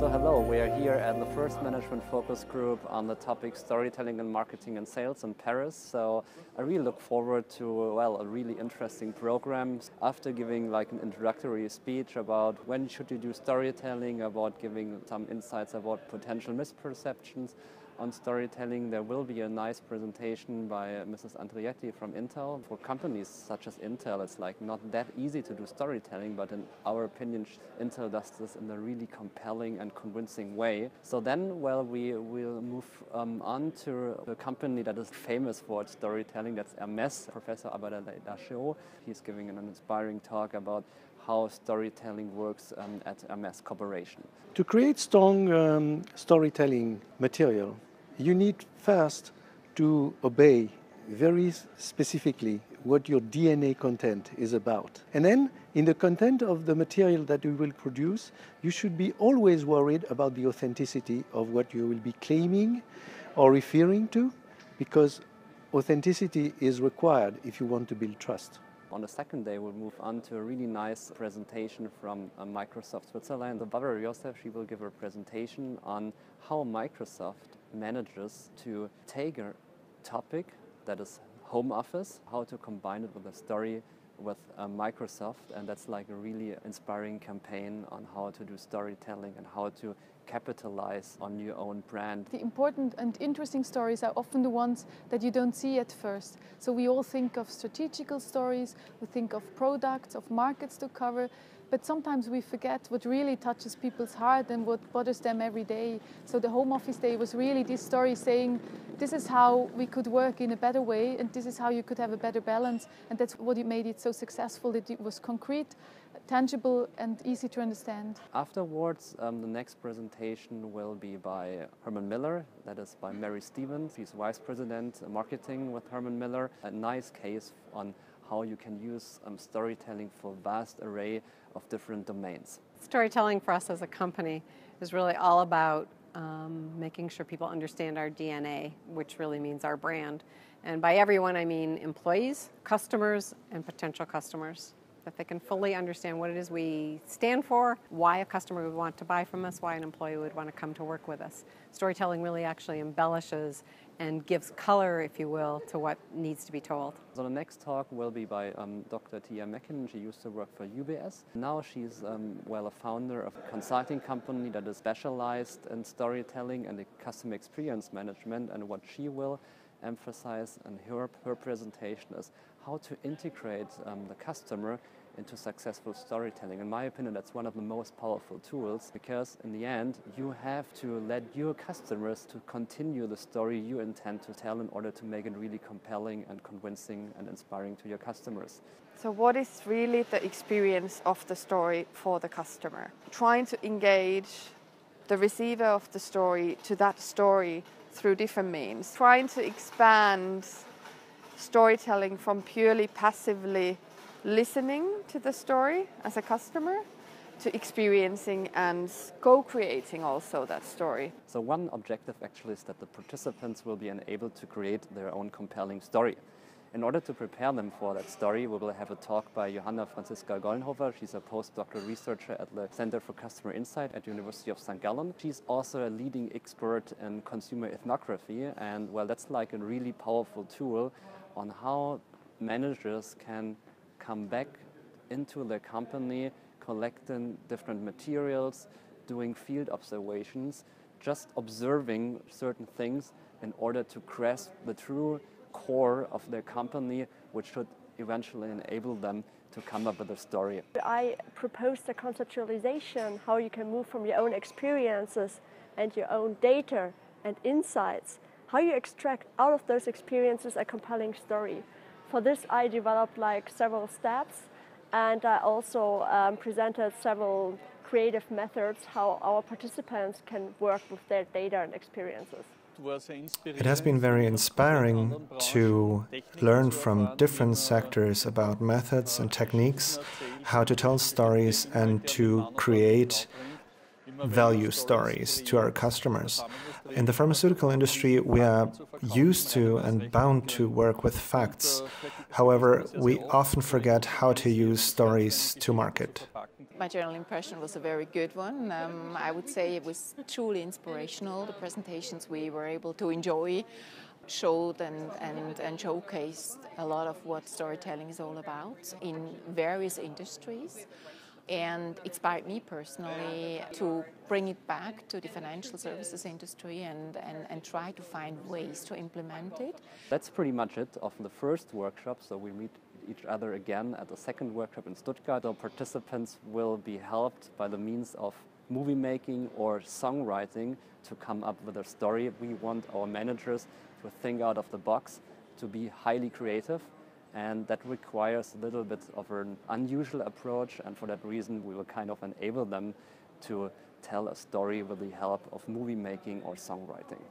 So hello, we are here at the first management focus group on the topic storytelling and marketing and sales in Paris. So I really look forward to, well, a really interesting program. After giving like an introductory speech about when should you do storytelling, about giving some insights about potential misperceptions on storytelling, there will be a nice presentation by Mrs. Andrietti from Intel. For companies such as Intel, it's like not that easy to do storytelling, but in our opinion, Intel does this in a really compelling and convincing way. So then, well, we will move on to a company that is famous for its storytelling, that's Hermès. Professor Abadallah, he's giving an inspiring talk about how storytelling works at Hermès Corporation. To create strong storytelling material, you need first to obey very specifically what your DNA content is about. And then, in the content of the material that you will produce, you should be always worried about the authenticity of what you will be claiming or referring to, because authenticity is required if you want to build trust. On the second day, we'll move on to a really nice presentation from Microsoft Switzerland. Barbara Josef, she will give a presentation on how Microsoft manages to take a topic that is home office, how to combine it with a story with Microsoft, and that's like a really inspiring campaign on how to do storytelling and how to capitalize on your own brand. The important and interesting stories are often the ones that you don't see at first. So we all think of strategical stories, we think of products, of markets to cover, but sometimes we forget what really touches people's heart and what bothers them every day. So the Home Office Day was really this story saying, this is how we could work in a better way, and this is how you could have a better balance. And that's what made it so successful, that it was concrete, tangible and easy to understand. Afterwards, the next presentation will be by Herman Miller, that is by Mary Stevens. She's Vice President Marketing with Herman Miller. A nice case on how you can use storytelling for a vast array of different domains. Storytelling for us as a company is really all about making sure people understand our DNA, which really means our brand. And by everyone, I mean employees, customers, and potential customers. That they can fully understand what it is we stand for, why a customer would want to buy from us, why an employee would want to come to work with us. Storytelling really actually embellishes and gives color, if you will, to what needs to be told. So the next talk will be by Dr. Tia Mecken. She used to work for UBS. Now she's a founder of a consulting company that is specialized in storytelling and customer experience management. And what she will emphasize in her presentation is how to integrate the customer into successful storytelling. In my opinion, that's one of the most powerful tools, because in the end, you have to let your customers to continue the story you intend to tell in order to make it really compelling and convincing and inspiring to your customers. So what is really the experience of the story for the customer? Trying to engage the receiver of the story to that story through different means. Trying to expand storytelling from purely passively listening to the story as a customer to experiencing and co-creating also that story. So one objective actually is that the participants will be enabled to create their own compelling story. In order to prepare them for that story, we will have a talk by Johanna Franziska Gollenhofer. She's a postdoctoral researcher at the Center for Customer Insight at the University of St. Gallen. She's also a leading expert in consumer ethnography, and well, that's like a really powerful tool on how managers can come back into their company, collecting different materials, doing field observations, just observing certain things in order to grasp the true core of their company, which should eventually enable them to come up with a story. I proposed a conceptualization, how you can move from your own experiences and your own data and insights, how you extract out of those experiences a compelling story. For this, I developed several steps, and I also presented several creative methods how our participants can work with their data and experiences. It has been very inspiring to learn from different sectors about methods and techniques, how to tell stories and to create value stories to our customers. In the pharmaceutical industry, we are used to and bound to work with facts. However, we often forget how to use stories to market. My general impression was a very good one. I would say it was truly inspirational. The presentations we were able to enjoy showed and showcased a lot of what storytelling is all about in various industries, and inspired me personally to bring it back to the financial services industry and try to find ways to implement it. That's pretty much it of the first workshop, so we meet each other again at the second workshop in Stuttgart. Our participants will be helped by the means of movie making or songwriting to come up with a story. We want our managers to think out of the box, to be highly creative, and that requires a little bit of an unusual approach, and for that reason we will kind of enable them to tell a story with the help of movie making or songwriting.